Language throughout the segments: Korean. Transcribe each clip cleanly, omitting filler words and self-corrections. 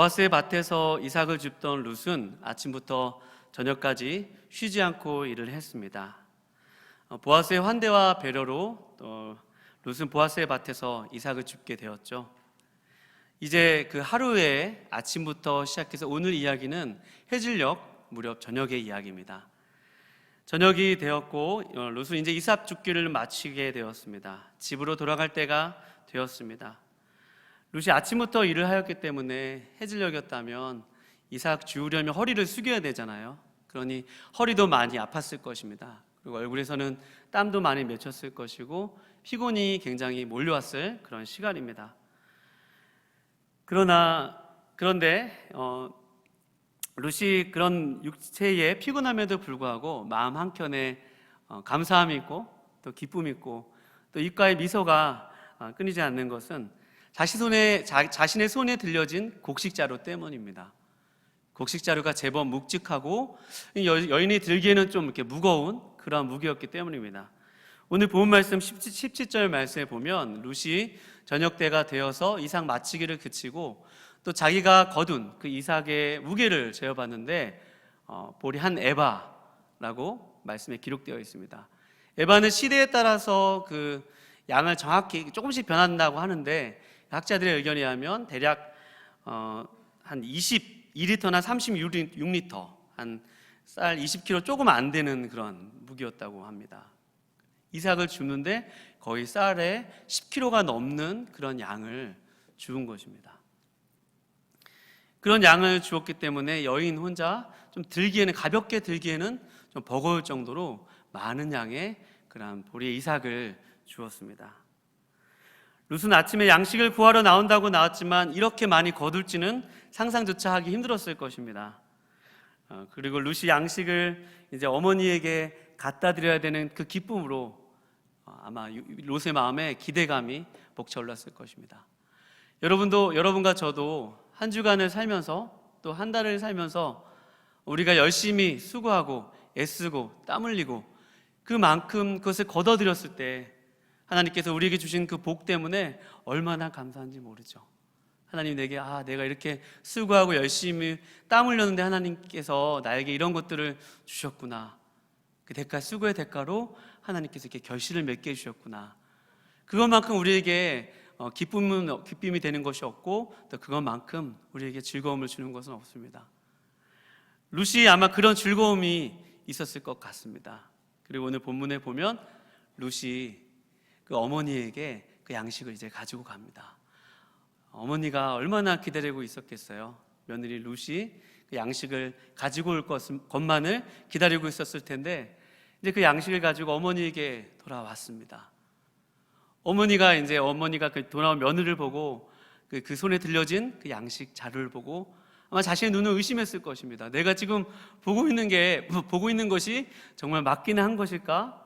보아스의 밭에서 이삭을 줍던 룻은 아침부터 저녁까지 쉬지 않고 일을 했습니다. 보아스의 환대와 배려로 또 룻은 보아스의 밭에서 이삭을 줍게 되었죠. 이제 그 하루에 아침부터 시작해서 오늘 이야기는 해질녘 무렵 저녁의 이야기입니다. 저녁이 되었고 룻은 이제 이삭 줍기를 마치게 되었습니다. 집으로 돌아갈 때가 되었습니다. 룻이 아침부터 일을 하였기 때문에 해질녘이었다면 이삭 주우려면 허리를 숙여야 되잖아요. 그러니 허리도 많이 아팠을 것입니다. 그리고 얼굴에서는 땀도 많이 맺혔을 것이고 피곤이 굉장히 몰려왔을 그런 시간입니다. 그런데 룻이 그런 육체의 피곤함에도 불구하고 마음 한켠에 감사함이 있고 또 기쁨이 있고 또 입가에 미소가 끊이지 않는 것은 자신의 손에 들려진 곡식자루 때문입니다. 곡식자루가 제법 묵직하고 여인이 들기에는 좀 이렇게 무거운 그런 무기였기 때문입니다. 오늘 본 말씀 17절 말씀에 보면 룻이 저녁 때가 되어서 이삭 마치기를 그치고 또 자기가 거둔 그 이삭의 무게를 재어봤는데 보리 한 에바라고 말씀에 기록되어 있습니다. 에바는 시대에 따라서 그 양을 정확히 조금씩 변한다고 하는데 학자들의 의견에 의하면 대략 한 22리터나 36리터, 한 쌀 20kg 조금 안 되는 그런 무게였다고 합니다. 이삭을 주는데 거의 쌀에 10kg가 넘는 그런 양을 주은 것입니다. 그런 양을 주었기 때문에 여인 혼자 좀 가볍게 들기에는 좀 버거울 정도로 많은 양의 그런 보리의 이삭을 주었습니다. 룻은 아침에 양식을 구하러 나온다고 나왔지만 이렇게 많이 거둘지는 상상조차 하기 힘들었을 것입니다. 그리고 룻이 양식을 이제 어머니에게 갖다 드려야 되는 그 기쁨으로 아마 룻의 마음에 기대감이 벅차올랐을 것입니다. 여러분과 저도 한 주간을 살면서 또 한 달을 살면서 우리가 열심히 수고하고 애쓰고 땀 흘리고 그만큼 그것을 거둬들였을 때 하나님께서 우리에게 주신 그 복 때문에 얼마나 감사한지 모르죠. 하나님 내가 이렇게 수고하고 열심히 땀 흘렸는데 하나님께서 나에게 이런 것들을 주셨구나. 그 수고의 대가로 하나님께서 이렇게 결실을 맺게 해주셨구나. 그것만큼 우리에게 기쁨이 되는 것이 없고 또 그것만큼 우리에게 즐거움을 주는 것은 없습니다. 룻이 아마 그런 즐거움이 있었을 것 같습니다. 그리고 오늘 본문에 보면 룻이 그 어머니에게 그 양식을 이제 가지고 갑니다. 어머니가 얼마나 기다리고 있었겠어요. 며느리 룻이 그 양식을 가지고 올 것만을 기다리고 있었을 텐데 이제 그 양식을 가지고 어머니에게 돌아왔습니다. 어머니가 그 돌아온 며느리를 보고 그 손에 들려진 그 양식 자루를 보고 아마 자신의 눈을 의심했을 것입니다. 내가 지금 보고 있는 것이 정말 맞기는 한 것일까?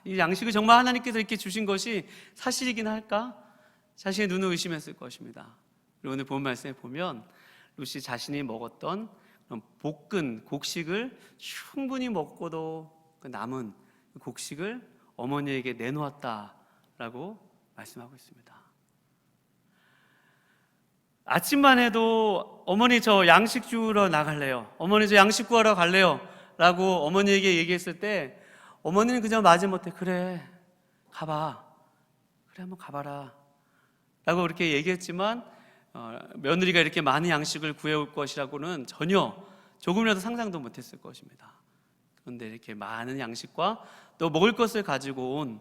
이 양식을 정말 하나님께서 이렇게 주신 것이 사실이긴 할까? 자신의 눈을 의심했을 것입니다. 그리고 오늘 본 말씀에 보면 룻이 자신이 먹었던 볶은 곡식을 충분히 먹고도 그 남은 곡식을 어머니에게 내놓았다라고 말씀하고 있습니다. 아침만 해도 어머니 저 양식 주우러 나갈래요. 어머니 저 양식 구하러 갈래요. 라고 어머니에게 얘기했을 때 어머니는 그저 마지못해 그래 가봐. 그래 한번 가봐라. 라고 그렇게 얘기했지만 며느리가 이렇게 많은 양식을 구해올 것이라고는 전혀 조금이라도 상상도 못했을 것입니다. 그런데 이렇게 많은 양식과 또 먹을 것을 가지고 온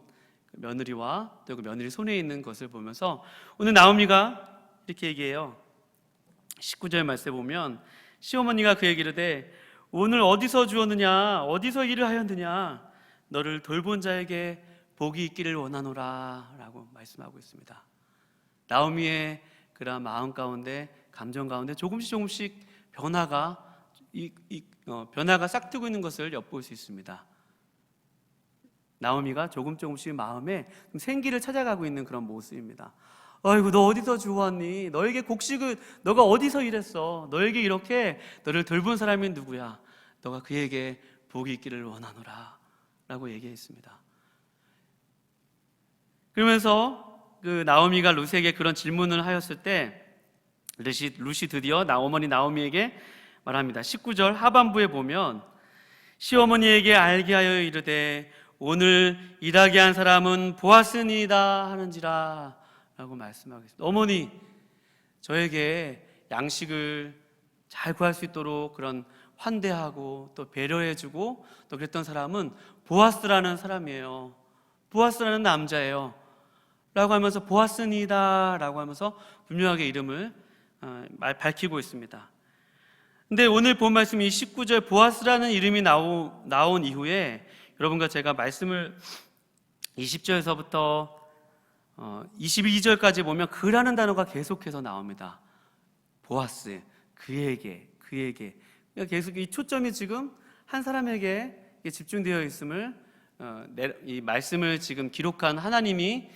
며느리와 또 그 며느리 손에 있는 것을 보면서 오늘 나오미가 이렇게 얘기해요. 19절 말씀에 보면 시어머니가 그에게 이르되 오늘 어디서 주었느냐 어디서 일을 하였느냐 너를 돌본 자에게 복이 있기를 원하노라 라고 말씀하고 있습니다. 나오미의 그런 마음 가운데 감정 가운데 조금씩 변화가 싹트고 있는 것을 엿볼 수 있습니다. 나오미가 조금씩 마음에 생기를 찾아가고 있는 그런 모습입니다. 아이고 너 어디서 주웠니? 너에게 곡식을 너가 어디서 일했어? 너에게 이렇게 너를 돌본 사람이 누구야? 너가 그에게 복이 있기를 원하노라 라고 얘기했습니다. 그러면서 그 나오미가 룻에게 그런 질문을 하였을 때 룻이 드디어 어머니 나오미에게 말합니다. 19절 하반부에 보면 시어머니에게 알게 하여 이르되 오늘 일하게 한 사람은 보아스니이다 하는지라 라고 말씀하겠습니다. 어머니, 저에게 양식을 잘 구할 수 있도록 그런 환대하고 또 배려해주고 또 그랬던 사람은 보아스라는 사람이에요. 보아스라는 남자예요 라고 하면서 보아스니이다 라고 하면서 분명하게 이름을 밝히고 있습니다. 근데 오늘 본 말씀이 19절 보아스라는 이름이 나온 이후에 여러분과 제가 말씀을 20절에서부터 22절까지 보면 그라는 단어가 계속해서 나옵니다. 보아스, 그에게. 그러니까 계속 이 초점이 지금 한 사람에게 집중되어 있음을 이 말씀을 지금 기록한 하나님이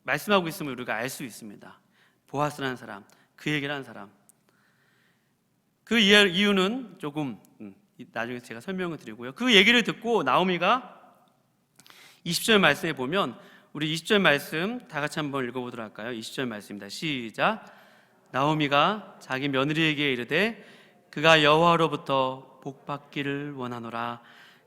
말씀하고 있음을 우리가 알 수 있습니다. 보아스라는 사람, 그에게라는 사람. 그 이유는 조금 나중에 제가 설명을 드리고요. 그 얘기를 듣고 나오미가 20절 말씀에 보면 우리 20절 말씀 다 같이 한번 읽어보도록 할까요? 20절 말씀입니다. 시작. 나오미가 자기 며느리에게 이르되 그가 여호와로부터 복받기를 원하노라.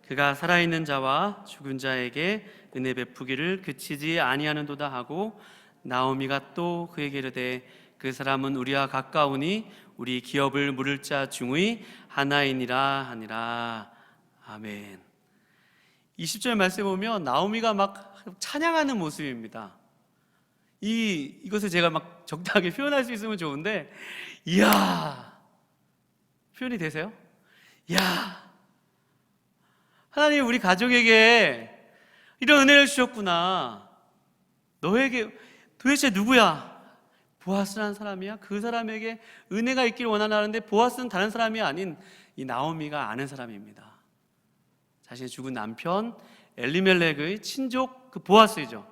그가 살아있는 자와 죽은 자에게 은혜 베푸기를 그치지 아니하는도다 하고 나오미가 또 그에게 이르되 그 사람은 우리와 가까우니 우리 기업을 물을 자 중의 하나이니라 하니라. 아멘. 20절 말씀에 보면 나오미가 막 찬양하는 모습입니다. 이것을 제가 막 적당하게 표현할 수 있으면 좋은데, 이야, 표현이 되세요? 이야, 하나님 우리 가족에게 이런 은혜를 주셨구나. 너에게 도대체 누구야? 보아스라는 사람이야? 그 사람에게 은혜가 있기를 원하는데 보아스는 다른 사람이 아닌 이 나오미가 아는 사람입니다. 자신의 죽은 남편 엘리멜렉의 친족 그 보아스이죠.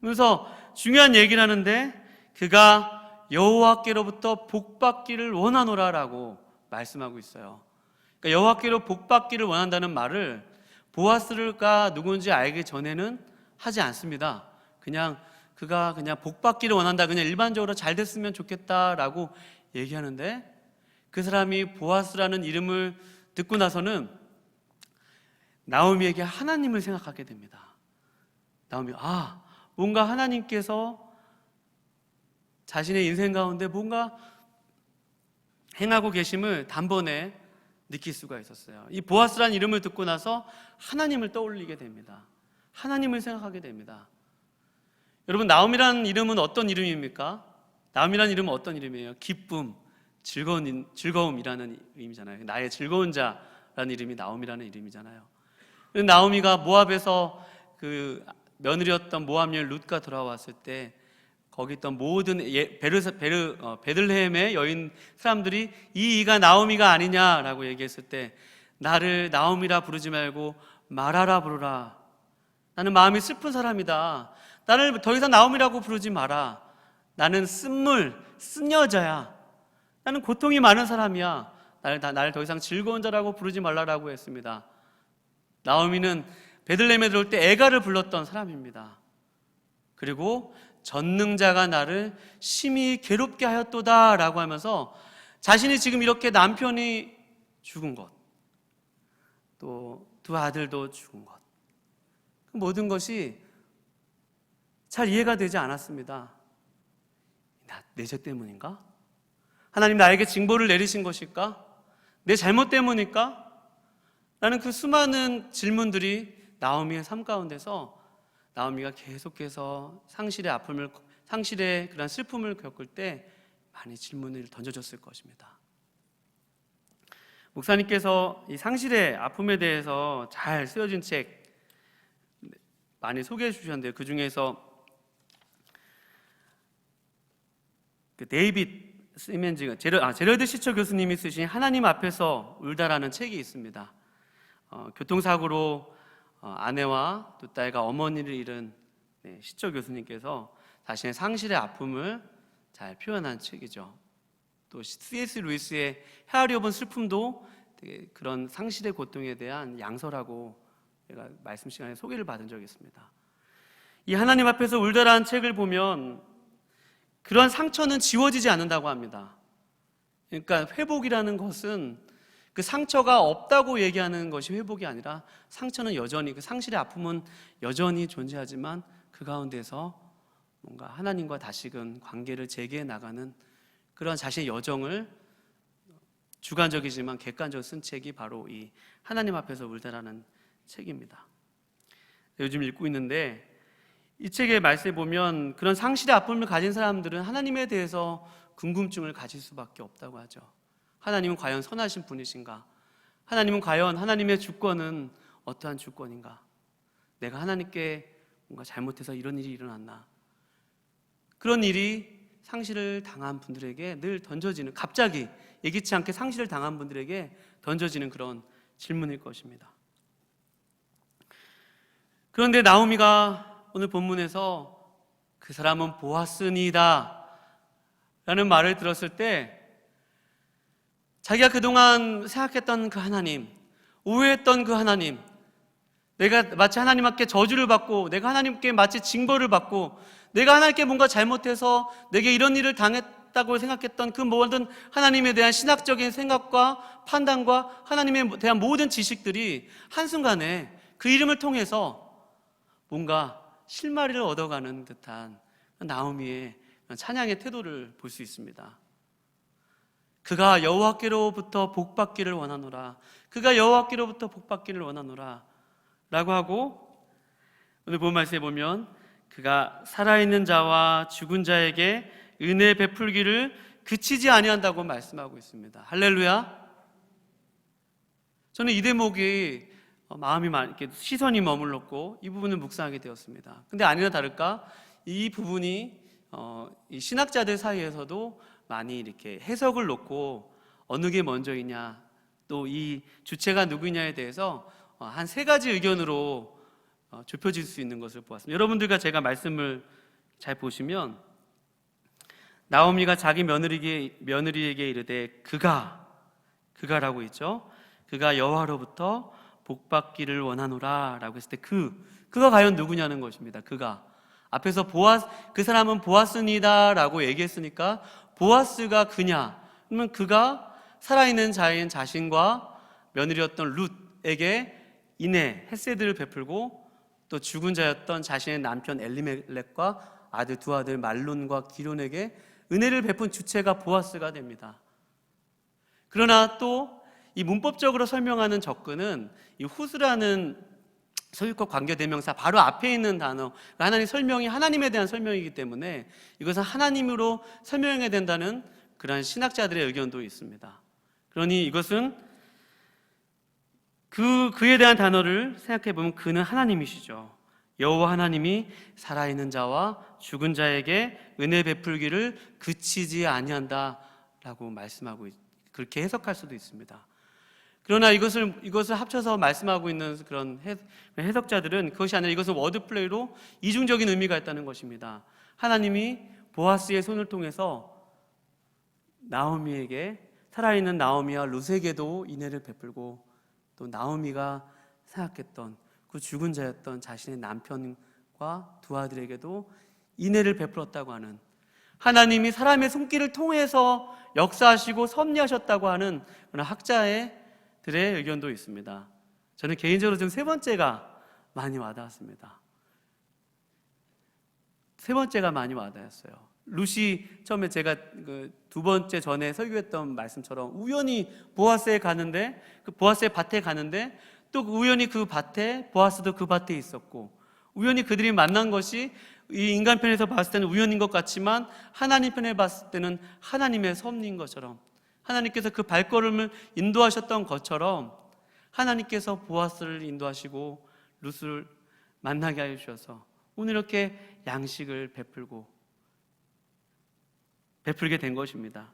그래서 중요한 얘기를 하는데 그가 여호와께로부터 복받기를 원하노라라고 말씀하고 있어요. 그러니까 여호와께로 복받기를 원한다는 말을 보아스가 누군지 알기 전에는 하지 않습니다. 그가 그냥 복받기를 원한다, 그냥 일반적으로 잘 됐으면 좋겠다라고 얘기하는데 그 사람이 보아스라는 이름을 듣고 나서는 나오미에게 하나님을 생각하게 됩니다. 나오미, 뭔가 하나님께서 자신의 인생 가운데 뭔가 행하고 계심을 단번에 느낄 수가 있었어요. 이 보아스라는 이름을 듣고 나서 하나님을 떠올리게 됩니다. 하나님을 생각하게 됩니다. 여러분, 나오미라는 이름은 어떤 이름입니까? 나오미라는 이름은 어떤 이름이에요? 기쁨, 즐거움이라는 의미잖아요. 나의 즐거운 자라는 이름이 나오미라는 이름이잖아요. 나오미가 모압에서 그 며느리였던 모압 여인 룻가 돌아왔을 때 거기 있던 모든 베들레헴의 여인 사람들이 이가 나오미가 아니냐라고 얘기했을 때 나를 나오미라 부르지 말고 마라라 부르라. 나는 마음이 슬픈 사람이다. 나를 더 이상 나오미라고 부르지 마라. 나는 쓴 여자야. 나는 고통이 많은 사람이야. 나를 더 이상 즐거운 자라고 부르지 말라라고 했습니다. 나오미는 베들레헴에 들어올 때 애가를 불렀던 사람입니다. 그리고 전능자가 나를 심히 괴롭게 하였도다 라고 하면서 자신이 지금 이렇게 남편이 죽은 것, 또 두 아들도 죽은 것, 그 모든 것이 잘 이해가 되지 않았습니다. 내 죄 때문인가? 하나님 나에게 징벌을 내리신 것일까? 내 잘못 때문일까? 라는 그 수많은 질문들이 나오미의 삶 가운데서 나오미가 계속해서 상실의 그런 슬픔을 겪을 때 많이 질문을 던져줬을 것입니다. 목사님께서 이 상실의 아픔에 대해서 잘 쓰여진 책 많이 소개해 주셨는데요. 그 중에서 데이빗 시멘즈가 제러드 시처 교수님이 쓰신 하나님 앞에서 울다라는 책이 있습니다. 교통사고로 아내와 두 딸과 어머니를 잃은 시처 교수님께서 자신의 상실의 아픔을 잘 표현한 책이죠. 또 C.S. 루이스의 헤아리 오브 슬픔도 되게 그런 상실의 고통에 대한 양서라고 제가 말씀 시간에 소개를 받은 적이 있습니다. 이 하나님 앞에서 울다라는 책을 보면 그러한 상처는 지워지지 않는다고 합니다. 그러니까 회복이라는 것은 그 상처가 없다고 얘기하는 것이 회복이 아니라 상처는 여전히, 그 상실의 아픔은 여전히 존재하지만 그 가운데서 뭔가 하나님과 다시금 관계를 재개해 나가는 그런 자신의 여정을 주관적이지만 객관적으로 쓴 책이 바로 이 하나님 앞에서 울다라는 책입니다. 요즘 읽고 있는데 이 책의 말씀에 보면 그런 상실의 아픔을 가진 사람들은 하나님에 대해서 궁금증을 가질 수밖에 없다고 하죠. 하나님은 과연 선하신 분이신가? 하나님은 과연 하나님의 주권은 어떠한 주권인가? 내가 하나님께 뭔가 잘못해서 이런 일이 일어났나? 그런 일이 상실을 당한 분들에게 늘 던져지는, 갑자기 예기치 않게 상실을 당한 분들에게 던져지는 그런 질문일 것입니다. 그런데 나오미가 오늘 본문에서 그 사람은 보았으니이다 라는 말을 들었을 때 자기가 그동안 생각했던 그 하나님, 오해했던 그 하나님, 내가 마치 하나님 앞에 저주를 받고 내가 하나님께 마치 징벌을 받고 내가 하나님께 뭔가 잘못해서 내게 이런 일을 당했다고 생각했던 그 모든 하나님에 대한 신학적인 생각과 판단과 하나님에 대한 모든 지식들이 한순간에 그 이름을 통해서 뭔가 실마리를 얻어가는 듯한 나오미의 찬양의 태도를 볼 수 있습니다. 그가 여호와께로부터 복받기를 원하노라. 그가 여호와께로부터 복받기를 원하노라 라고 하고, 오늘 본 말씀에 보면 그가 살아있는 자와 죽은 자에게 은혜 베풀기를 그치지 아니한다고 말씀하고 있습니다. 할렐루야. 저는 이 대목이 마음이 이렇게 시선이 머물렀고 이 부분을 묵상하게 되었습니다. 근데 아니나 다를까 이 부분이 이 신학자들 사이에서도 많이 이렇게 해석을 놓고 어느 게 먼저이냐, 또 이 주체가 누구냐에 대해서 한 세 가지 의견으로 좁혀질 수 있는 것을 보았습니다. 여러분들과 제가 말씀을 잘 보시면 나오미가 자기 며느리에게 이르되 그가라고 있죠. 그가 여호와로부터 복받기를 원하노라 라고 했을 때 그가 과연 누구냐는 것입니다. 그가 앞에서 그 사람은 보아스니다 라고 얘기했으니까 보아스가 그냐? 그러면 그가 살아있는 자인 자신과 며느리였던 룻에게 인애, 헤세드를 베풀고 또 죽은 자였던 자신의 남편 엘리멜렉과 두 아들 말론과 기론에게 은혜를 베푼 주체가 보아스가 됩니다. 그러나 또 이 문법적으로 설명하는 접근은 이 후스라는 소유격 관계대명사 바로 앞에 있는 단어, 하나님 설명이 하나님에 대한 설명이기 때문에 이것은 하나님으로 설명해야 된다는 그런 신학자들의 의견도 있습니다. 그러니 이것은 그에 대한 단어를 생각해 보면 그는 하나님이시죠. 여호와 하나님이 살아있는 자와 죽은 자에게 은혜 베풀기를 그치지 아니한다라고 말씀하고 그렇게 해석할 수도 있습니다. 그러나 이것을 합쳐서 말씀하고 있는 그런 해석자들은 그것이 아니라 이것은 워드플레이로 이중적인 의미가 있다는 것입니다. 하나님이 보아스의 손을 통해서 나오미에게, 살아있는 나오미와 룻에게도 인애를 베풀고 또 나오미가 생각했던 그 죽은 자였던 자신의 남편과 두 아들에게도 인애를 베풀었다고 하는, 하나님이 사람의 손길을 통해서 역사하시고 섭리하셨다고 하는 그런 학자들의 의견도 있습니다. 저는 개인적으로 지금 세 번째가 많이 와닿았습니다. 세 번째가 많이 와닿았어요. 룻이 처음에 제가 두 번째 전에 설교했던 말씀처럼 우연히 보아스에 가는데, 그 보아스의 밭에 가는데 또 우연히 그 밭에 보아스도 그 밭에 있었고, 우연히 그들이 만난 것이 이 인간 편에서 봤을 때는 우연인 것 같지만 하나님 편에 봤을 때는 하나님의 섭리인 것처럼, 하나님께서 그 발걸음을 인도하셨던 것처럼 하나님께서 보아스를 인도하시고 룻을 만나게 하여 주셔서 오늘 이렇게 양식을 베풀게 된 것입니다.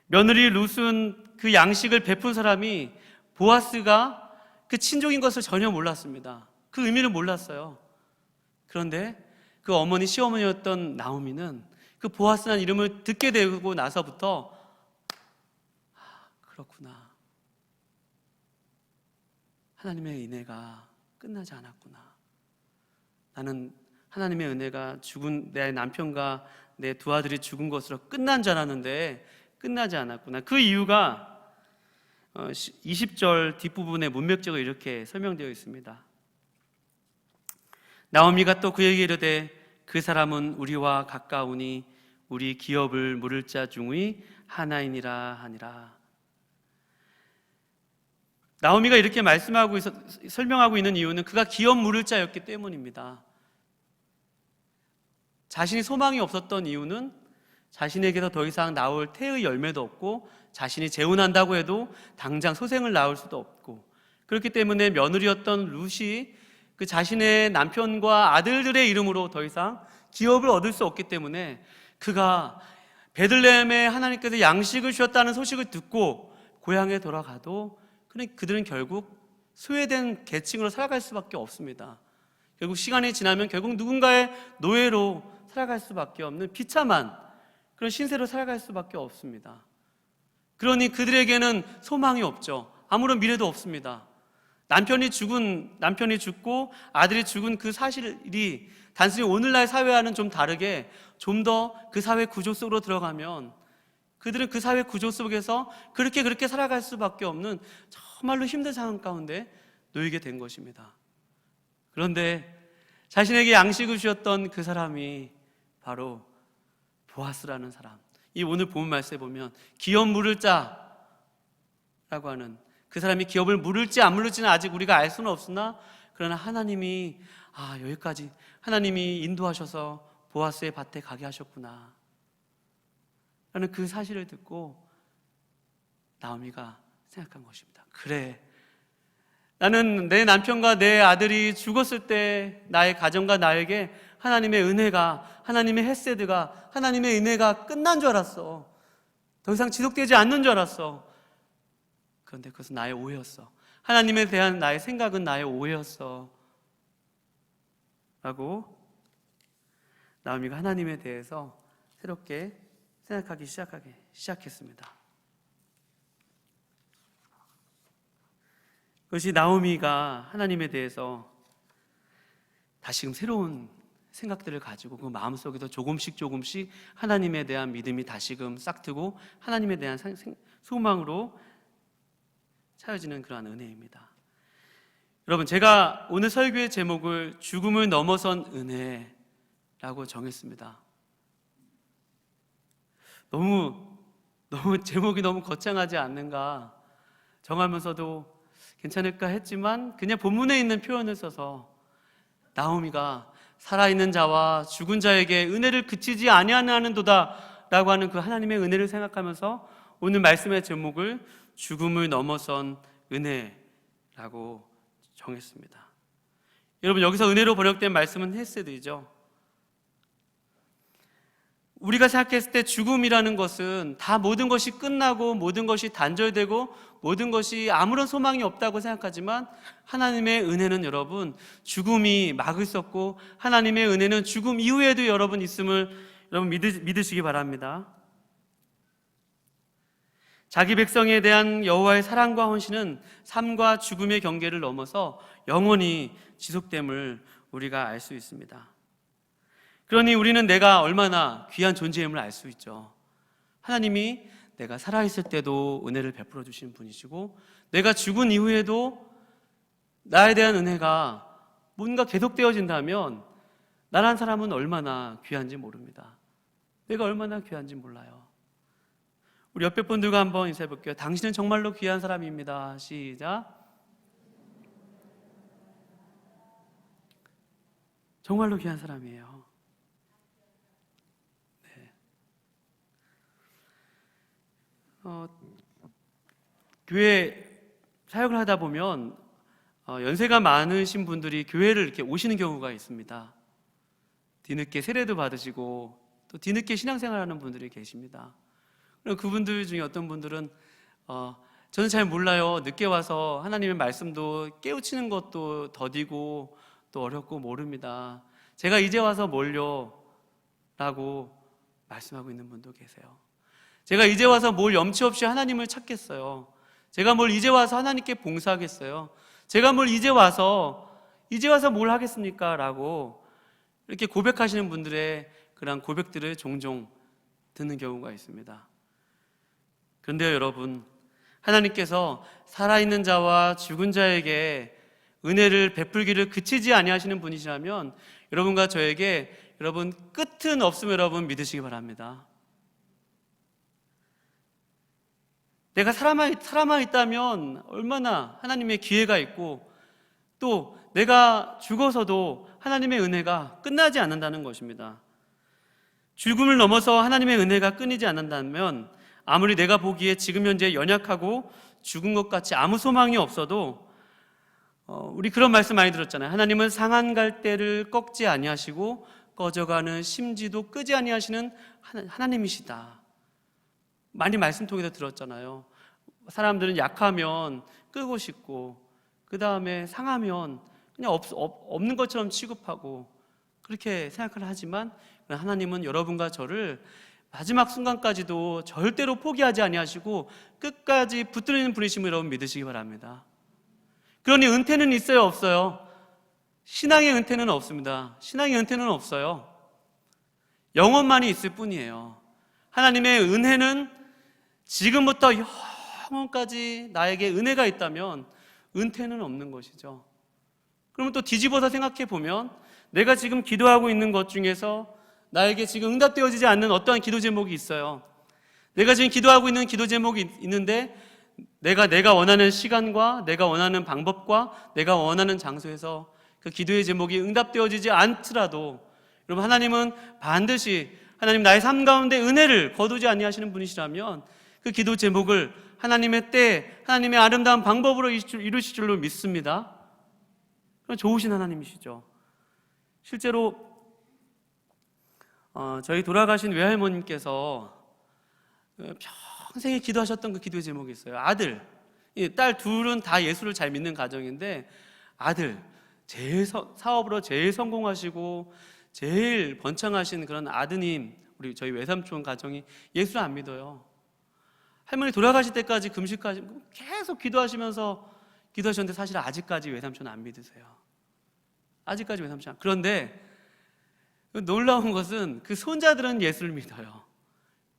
며느리 룻은 그 양식을 베푼 사람이 보아스가 그 친족인 것을 전혀 몰랐습니다. 그 의미를 몰랐어요. 그런데 그 어머니, 시어머니였던 나오미는 그 보아스라는 이름을 듣게 되고 나서부터 그렇구나, 하나님의 인애가 끝나지 않았구나, 나는 하나님의 은혜가 죽은 내 남편과 내 두 아들이 죽은 것으로 끝난 줄 알았는데 끝나지 않았구나. 그 이유가 20절 뒷부분에 문맥적으로 이렇게 설명되어 있습니다. 나오미가 또 그에게 이르되 그 사람은 우리와 가까우니 우리 기업을 물을 자 중의 하나이니라 하니라. 나오미가 이렇게 설명하고 있는 이유는 그가 기업 물을 자였기 때문입니다. 자신이 소망이 없었던 이유는 자신에게서 더 이상 나올 태의 열매도 없고 자신이 재혼한다고 해도 당장 소생을 낳을 수도 없고, 그렇기 때문에 며느리였던 룻이 그 자신의 남편과 아들들의 이름으로 더 이상 기업을 얻을 수 없기 때문에 그가 베들레헴에 하나님께서 양식을 주셨다는 소식을 듣고 고향에 돌아가도 그들은 결국 소외된 계층으로 살아갈 수밖에 없습니다. 결국 시간이 지나면 결국 누군가의 노예로 살아갈 수밖에 없는 비참한 그런 신세로 살아갈 수밖에 없습니다. 그러니 그들에게는 소망이 없죠. 아무런 미래도 없습니다. 남편이 죽고 아들이 죽은 그 사실이 단순히 오늘날 사회와는 좀 다르게 좀 더 그 사회 구조 속으로 들어가면 그들은 그 사회 구조 속에서 그렇게 살아갈 수밖에 없는 정말로 힘든 상황 가운데 놓이게 된 것입니다. 그런데 자신에게 양식을 주셨던 그 사람이 바로 보아스라는 사람. 이 오늘 본 말씀에 보면 기업 물을 자라고 하는 그 사람이 기업을 물을지 안 물을지는 아직 우리가 알 수는 없으나, 그러나 하나님이 여기까지 하나님이 인도하셔서 보아스의 밭에 가게 하셨구나 라는 그 사실을 듣고 나오미가 생각한 것입니다. 그래, 나는 내 남편과 내 아들이 죽었을 때 나의 가정과 나에게 하나님의 은혜가, 하나님의 헤세드가, 하나님의 은혜가 끝난 줄 알았어. 더 이상 지속되지 않는 줄 알았어. 그런데 그것은 나의 오해였어. 하나님에 대한 나의 생각은 나의 오해였어 라고 나오미가 하나님에 대해서 새롭게 생각하기 시작했습니다. 그것이 나오미가 하나님에 대해서 다시금 새로운 생각들을 가지고 그 마음속에서 조금씩 하나님에 대한 믿음이 다시금 싹트고 하나님에 대한 소망으로 차여지는 그러한 은혜입니다. 여러분, 제가 오늘 설교의 제목을 죽음을 넘어선 은혜라고 정했습니다. 너무 제목이 너무 거창하지 않는가 정하면서도 괜찮을까 했지만 그냥 본문에 있는 표현을 써서 나오미가 살아있는 자와 죽은 자에게 은혜를 그치지 아니하는도다 라고 하는 그 하나님의 은혜를 생각하면서 오늘 말씀의 제목을 죽음을 넘어선 은혜라고 정했습니다. 여러분, 여기서 은혜로 번역된 말씀은 헤세드이죠. 우리가 생각했을 때 죽음이라는 것은 다 모든 것이 끝나고 모든 것이 단절되고 모든 것이 아무런 소망이 없다고 생각하지만, 하나님의 은혜는 여러분 죽음이 막을 수 없고 하나님의 은혜는 죽음 이후에도 여러분 있음을 여러분 믿으시기 바랍니다. 자기 백성에 대한 여호와의 사랑과 헌신은 삶과 죽음의 경계를 넘어서 영원히 지속됨을 우리가 알 수 있습니다. 그러니 우리는 내가 얼마나 귀한 존재임을 알 수 있죠. 하나님이 내가 살아있을 때도 은혜를 베풀어 주시는 분이시고, 내가 죽은 이후에도 나에 대한 은혜가 뭔가 계속되어진다면 나란 사람은 얼마나 귀한지 모릅니다. 내가 얼마나 귀한지 몰라요. 우리 옆에 분들과 한번 인사해 볼게요. 당신은 정말로 귀한 사람입니다. 시작. 정말로 귀한 사람이에요. 교회 사역을 하다 보면 연세가 많으신 분들이 교회를 이렇게 오시는 경우가 있습니다. 뒤늦게 세례도 받으시고 또 뒤늦게 신앙생활하는 분들이 계십니다. 그럼 그분들 중에 어떤 분들은 저는 잘 몰라요. 늦게 와서 하나님의 말씀도 깨우치는 것도 더디고 또 어렵고 모릅니다. 제가 이제 와서 뭘요? 라고 말씀하고 있는 분도 계세요. 제가 이제 와서 뭘 염치 없이 하나님을 찾겠어요. 제가 뭘 이제 와서 하나님께 봉사하겠어요. 제가 뭘 이제 와서 뭘 하겠습니까? 라고 이렇게 고백하시는 분들의 그런 고백들을 종종 듣는 경우가 있습니다. 그런데요, 여러분, 하나님께서 살아있는 자와 죽은 자에게 은혜를 베풀기를 그치지 아니하시는 분이시라면 여러분과 저에게 여러분 끝은 없음을 여러분 믿으시기 바랍니다. 내가 살아만 있다면 얼마나 하나님의 기회가 있고 또 내가 죽어서도 하나님의 은혜가 끝나지 않는다는 것입니다. 죽음을 넘어서 하나님의 은혜가 끊이지 않는다면 아무리 내가 보기에 지금 현재 연약하고 죽은 것 같이 아무 소망이 없어도 우리 그런 말씀 많이 들었잖아요. 하나님은 상한 갈대를 꺾지 아니하시고 꺼져가는 심지도 끄지 아니하시는 하나님이시다. 많이 말씀 통해서 들었잖아요. 사람들은 약하면 끄고 싶고 그 다음에 상하면 그냥 없는 것처럼 취급하고 그렇게 생각을 하지만 하나님은 여러분과 저를 마지막 순간까지도 절대로 포기하지 아니하시고 끝까지 붙들리는 분이심을 여러분 믿으시기 바랍니다. 그러니 은퇴는 있어요, 없어요? 신앙의 은퇴는 없습니다. 신앙의 은퇴는 없어요. 영원만이 있을 뿐이에요. 하나님의 은혜는 지금부터 영원까지 나에게 은혜가 있다면 은퇴는 없는 것이죠. 그러면 또 뒤집어서 생각해 보면 내가 지금 기도하고 있는 것 중에서 나에게 지금 응답되어지지 않는 어떠한 기도 제목이 있어요. 내가 지금 기도하고 있는 기도 제목이 있는데 내가 원하는 시간과 내가 원하는 방법과 내가 원하는 장소에서 그 기도의 제목이 응답되어지지 않더라도 여러분 하나님은 반드시 하나님 나의 삶 가운데 은혜를 거두지 아니하시는 분이시라면 그 기도 제목을 하나님의 때 하나님의 아름다운 방법으로 이루실 줄로 믿습니다. 그건 좋으신 하나님이시죠. 실제로 저희 돌아가신 외할머님께서 평생에 기도하셨던 그 기도의 제목이 있어요. 아들, 딸 둘은 다 예수를 잘 믿는 가정인데 아들, 사업으로 제일 성공하시고 제일 번창하신 그런 아드님, 우리 저희 외삼촌 가정이 예수를 안 믿어요. 할머니 돌아가실 때까지 금식까지 계속 기도하셨는데 사실 아직까지 외삼촌 안 믿으세요. 아직까지 외삼촌. 그런데 놀라운 것은 그 손자들은 예수를 믿어요.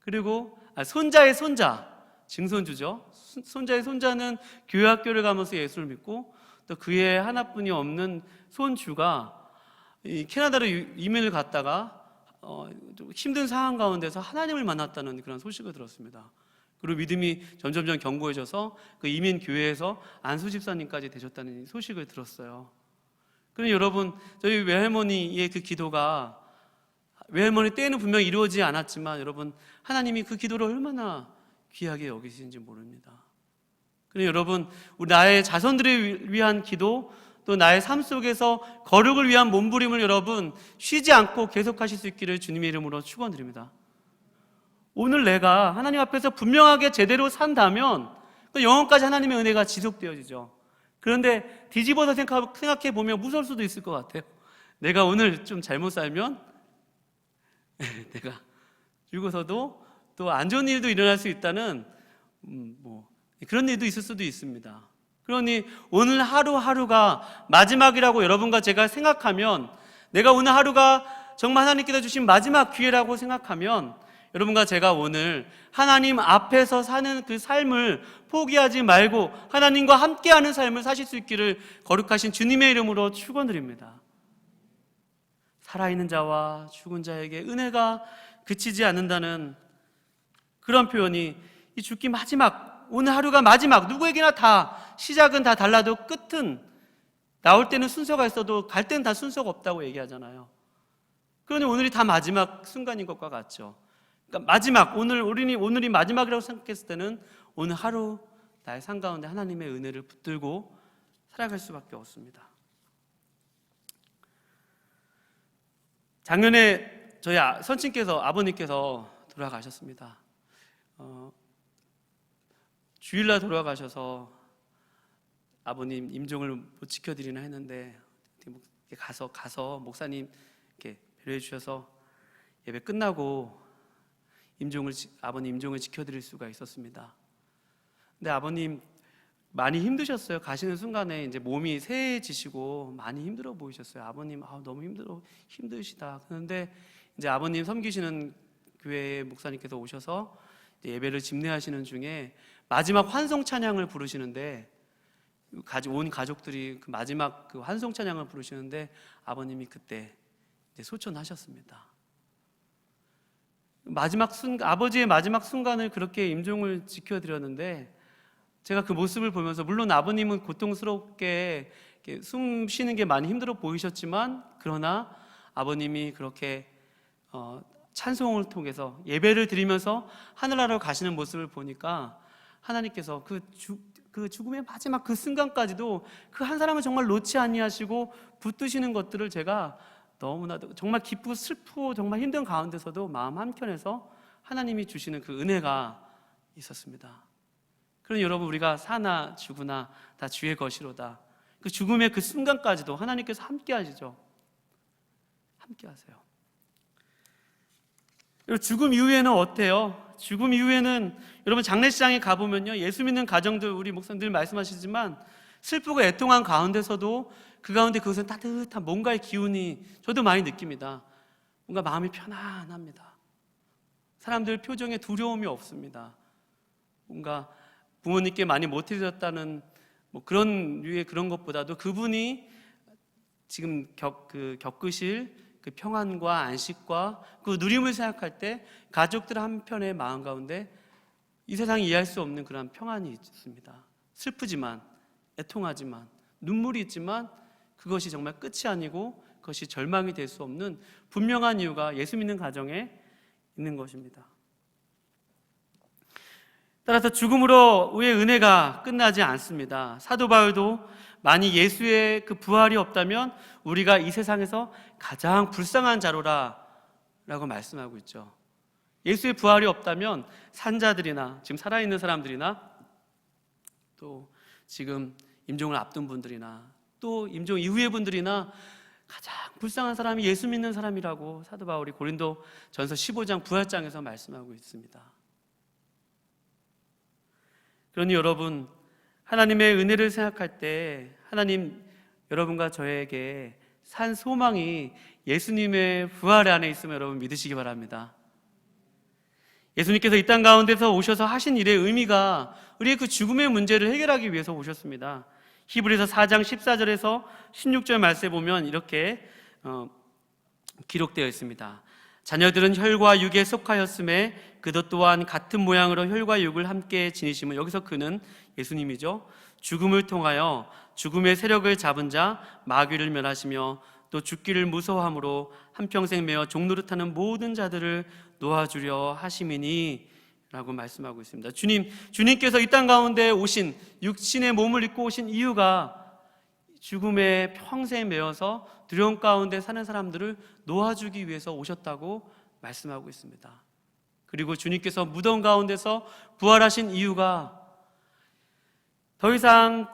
그리고 손자의 손자, 증손주죠. 손자의 손자는 교회 학교를 가면서 예수를 믿고 또 그의 하나뿐이 없는 손주가 캐나다로 이민을 갔다가 힘든 상황 가운데서 하나님을 만났다는 그런 소식을 들었습니다. 그리고 믿음이 점점점 견고해져서 그 이민 교회에서 안수 집사님까지 되셨다는 소식을 들었어요. 그런데 여러분, 저희 외할머니의 그 기도가 외할머니 때에는 분명히 이루어지지 않았지만 여러분 하나님이 그 기도를 얼마나 귀하게 여기시는지 모릅니다. 그런데 여러분 우리 나의 자손들을 위한 기도 또 나의 삶 속에서 거룩을 위한 몸부림을 여러분 쉬지 않고 계속하실 수 있기를 주님의 이름으로 축원드립니다. 오늘 내가 하나님 앞에서 분명하게 제대로 산다면 또 영원까지 하나님의 은혜가 지속되어지죠. 그런데 뒤집어서 생각해 보면 무서울 수도 있을 것 같아요. 내가 오늘 좀 잘못 살면 내가 죽어서도 또 안 좋은 일도 일어날 수 있다는 그런 일도 있을 수도 있습니다. 그러니 오늘 하루하루가 마지막이라고 여러분과 제가 생각하면 내가 오늘 하루가 정말 하나님께서 주신 마지막 기회라고 생각하면 여러분과 제가 오늘 하나님 앞에서 사는 그 삶을 포기하지 말고 하나님과 함께하는 삶을 사실 수 있기를 거룩하신 주님의 이름으로 축원드립니다. 살아있는 자와 죽은 자에게 은혜가 그치지 않는다는 그런 표현이 이 죽기 마지막, 오늘 하루가 마지막, 누구에게나 다 시작은 다 달라도 끝은 나올 때는 순서가 있어도 갈 때는 다 순서가 없다고 얘기하잖아요. 그러니 오늘이 다 마지막 순간인 것과 같죠. 그러니까 마지막, 오늘이 마지막이라고 생각했을 때는 오늘 하루 나의 삶 가운데 하나님의 은혜를 붙들고 살아갈 수밖에 없습니다. 작년에 저희 아버님께서 돌아가셨습니다. 주일날 돌아가셔서 아버님 임종을 못 지켜드리나 했는데 가서 목사님 이렇게 배려해 주셔서 예배 끝나고 아버님 임종을 지켜드릴 수가 있었습니다. 근데 아버님 많이 힘드셨어요. 가시는 순간에 이제 몸이 쇠해지시고 많이 힘들어 보이셨어요. 아버님, 너무 힘드시다. 그런데 이제 아버님 섬기시는 교회 목사님께서 오셔서 예배를 집례하시는 중에 마지막 환송 찬양을 부르시는데, 온 가족들이 그 마지막 그 환송 찬양을 부르시는데 아버님이 그때 이제 소천하셨습니다. 아버지의 마지막 순간을 그렇게 임종을 지켜드렸는데, 제가 그 모습을 보면서, 물론 아버님은 고통스럽게 숨 쉬는 게 많이 힘들어 보이셨지만, 그러나 아버님이 그렇게 찬송을 통해서 예배를 드리면서 하늘나라로 가시는 모습을 보니까 하나님께서 그 죽음의 마지막 그 순간까지도 그 한 사람을 정말 놓지 아니하시고 붙드시는 것들을 제가 너무나도 정말 기쁘고 슬프고 정말 힘든 가운데서도 마음 한켠에서 하나님이 주시는 그 은혜가 있었습니다. 그러니 여러분, 우리가 사나 죽으나 다 주의 것이로다. 그 죽음의 그 순간까지도 하나님께서 함께 하시죠. 함께 하세요. 죽음 이후에는 어때요? 죽음 이후에는 여러분, 장례식장에 가보면요, 예수 믿는 가정들, 우리 목사님들 말씀하시지만 슬프고 애통한 가운데서도 그 가운데 그것은 따뜻한 뭔가의 기운이 저도 많이 느낍니다. 뭔가 마음이 편안합니다. 사람들 표정에 두려움이 없습니다. 뭔가 부모님께 많이 못해드렸다는 그런 류의 그런 것보다도 그분이 지금 겪으실 그 평안과 안식과 그 누림을 생각할 때 가족들 한편의 마음 가운데 이 세상이 이해할 수 없는 그런 평안이 있습니다. 슬프지만, 애통하지만, 눈물이 있지만 그것이 정말 끝이 아니고 그것이 절망이 될 수 없는 분명한 이유가 예수 믿는 가정에 있는 것입니다. 따라서 죽음으로의 은혜가 끝나지 않습니다. 사도 바울도 만약 예수의 그 부활이 없다면 우리가 이 세상에서 가장 불쌍한 자로라 라고 말씀하고 있죠. 예수의 부활이 없다면 산자들이나 지금 살아있는 사람들이나 또 지금 임종을 앞둔 분들이나 또 임종 이후의 분들이나 가장 불쌍한 사람이 예수 믿는 사람이라고 사도 바울이 고린도 전서 15장 부활장에서 말씀하고 있습니다. 그러니 여러분, 하나님의 은혜를 생각할 때 하나님 여러분과 저에게 산 소망이 예수님의 부활 안에 있음을 여러분 믿으시기 바랍니다. 예수님께서 이 땅 가운데서 오셔서 하신 일의 의미가 우리의 그 죽음의 문제를 해결하기 위해서 오셨습니다. 히브리서 4장 14절에서 16절 말씀에 보면 이렇게 기록되어 있습니다. 자녀들은 혈과 육에 속하였음에 그도 또한 같은 모양으로 혈과 육을 함께 지니심을, 여기서 그는 예수님이죠. 죽음을 통하여 죽음의 세력을 잡은 자 마귀를 멸하시며 또 죽기를 무서워함으로 한평생 매어 종노릇하는 모든 자들을 놓아주려 하심이니 라고 말씀하고 있습니다. 주님께서 이 땅 가운데 오신, 육신의 몸을 입고 오신 이유가 죽음에 평생 매어서 두려움 가운데 사는 사람들을 놓아주기 위해서 오셨다고 말씀하고 있습니다. 그리고 주님께서 무덤 가운데서 부활하신 이유가 더 이상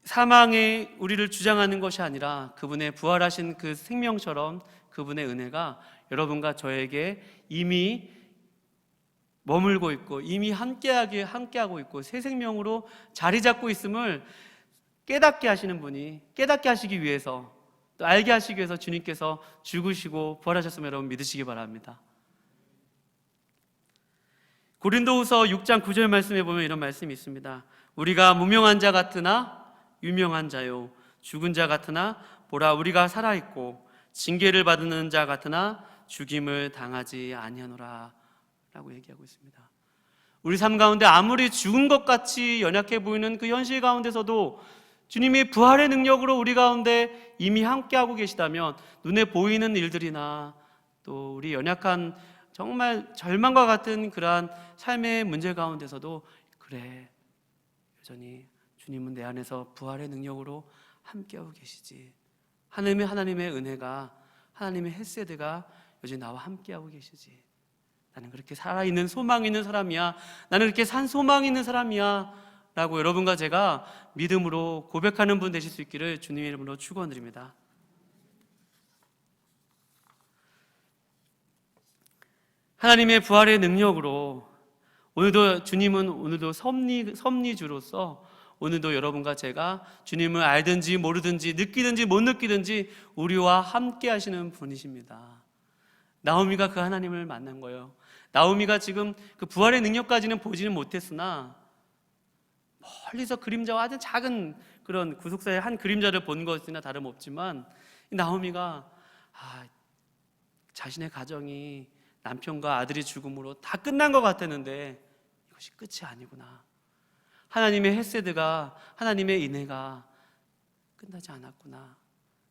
사망의 우리를 주장하는 것이 아니라 그분의 부활하신 그 생명처럼 그분의 은혜가 여러분과 저에게 이미 머물고 있고 이미 함께하고 있고 새 생명으로 자리 잡고 있음을 깨닫게 하시는 분이, 깨닫게 하시기 위해서, 또 알게 하시기 위해서 주님께서 죽으시고 부활하셨음을 여러분 믿으시기 바랍니다. 고린도후서 6장 9절 말씀에 보면 이런 말씀이 있습니다. 우리가 무명한 자 같으나 유명한 자요, 죽은 자 같으나 보라 우리가 살아있고 징계를 받는 자 같으나 죽임을 당하지 아니하노라 라고 얘기하고 있습니다. 우리 삶 가운데 아무리 죽은 것 같이 연약해 보이는 그 현실 가운데서도 주님의 부활의 능력으로 우리 가운데 이미 함께하고 계시다면 눈에 보이는 일들이나 또 우리 연약한 정말 절망과 같은 그러한 삶의 문제 가운데서도 그래, 여전히 주님은 내 안에서 부활의 능력으로 함께하고 계시지. 하나님의 은혜가, 하나님의 헤세드가 여전히 나와 함께하고 계시지. 나는 그렇게 살아있는 소망이 있는 사람이야. 나는 그렇게 산 소망이 있는 사람이야 라고 여러분과 제가 믿음으로 고백하는 분 되실 수 있기를 주님의 이름으로 축원드립니다. 하나님의 부활의 능력으로 오늘도 주님은 오늘도 섭리주로서 오늘도 여러분과 제가 주님을 알든지 모르든지 느끼든지 못 느끼든지 우리와 함께 하시는 분이십니다. 나오미가 그 하나님을 만난 거예요. 나오미가 지금 그 부활의 능력까지는 보지는 못했으나 멀리서 그림자와 아주 작은 그런 구속사의 한 그림자를 본 것이나 다름없지만 나오미가 자신의 가정이 남편과 아들이 죽음으로 다 끝난 것 같았는데 이것이 끝이 아니구나. 하나님의 헤세드가, 하나님의 인애가 끝나지 않았구나.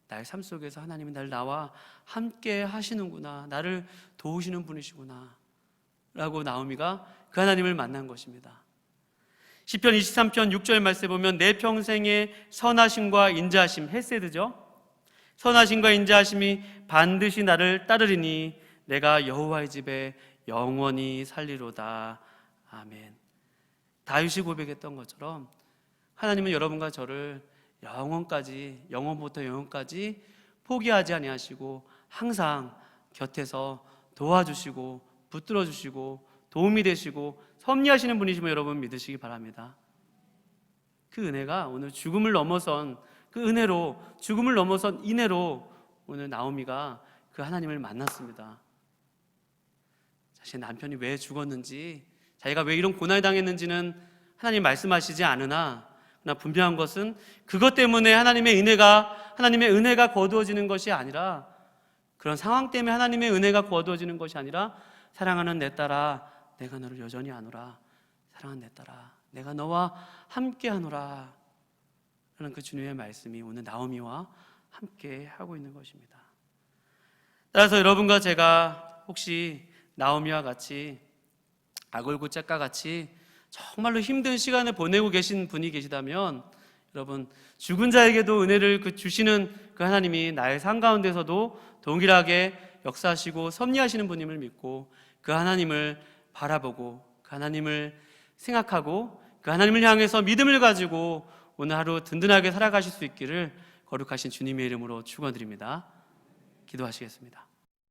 나의 삶 속에서 하나님이 나와 함께 하시는구나. 나를 도우시는 분이시구나 라고 나오미가 그 하나님을 만난 것입니다. 시편 23편 6절 말씀에 보면 내 평생의 선하심과 인자하심, 헤세드죠. 선하심과 인자하심이 반드시 나를 따르리니 내가 여호와의 집에 영원히 살리로다. 아멘. 다윗이 고백했던 것처럼 하나님은 여러분과 저를 영원부터 영원까지 포기하지 아니하시고 항상 곁에서 도와주시고 붙들어 주시고 도움이 되시고 섭리하시는 분이심을 여러분 믿으시기 바랍니다. 그 은혜가 오늘 죽음을 넘어선 그 은혜로, 죽음을 넘어선 인애로 오늘 나오미가 그 하나님을 만났습니다. 자신의 남편이 왜 죽었는지, 자기가 왜 이런 고난을 당했는지는 하나님 말씀하시지 않으나, 그러나 분명한 것은 그것 때문에 하나님의 은혜가 거두어지는 것이 아니라, 그런 상황 때문에 하나님의 은혜가 거두어지는 것이 아니라, 사랑하는 내 딸아 내가 너를 여전히 아노라, 사랑하는 내 딸아 내가 너와 함께 하노라 라는 그 주님의 말씀이 오늘 나오미와 함께 하고 있는 것입니다. 따라서 여러분과 제가 혹시 나오미와 같이 아골구짝과 같이 정말로 힘든 시간을 보내고 계신 분이 계시다면, 여러분 죽은 자에게도 은혜를 주시는 그 하나님이 나의 삶 가운데서도 동일하게 역사하시고 섭리하시는 분임을 믿고 그 하나님을 바라보고 그 하나님을 생각하고 그 하나님을 향해서 믿음을 가지고 오늘 하루 든든하게 살아가실 수 있기를 거룩하신 주님의 이름으로 축원드립니다. 기도하시겠습니다.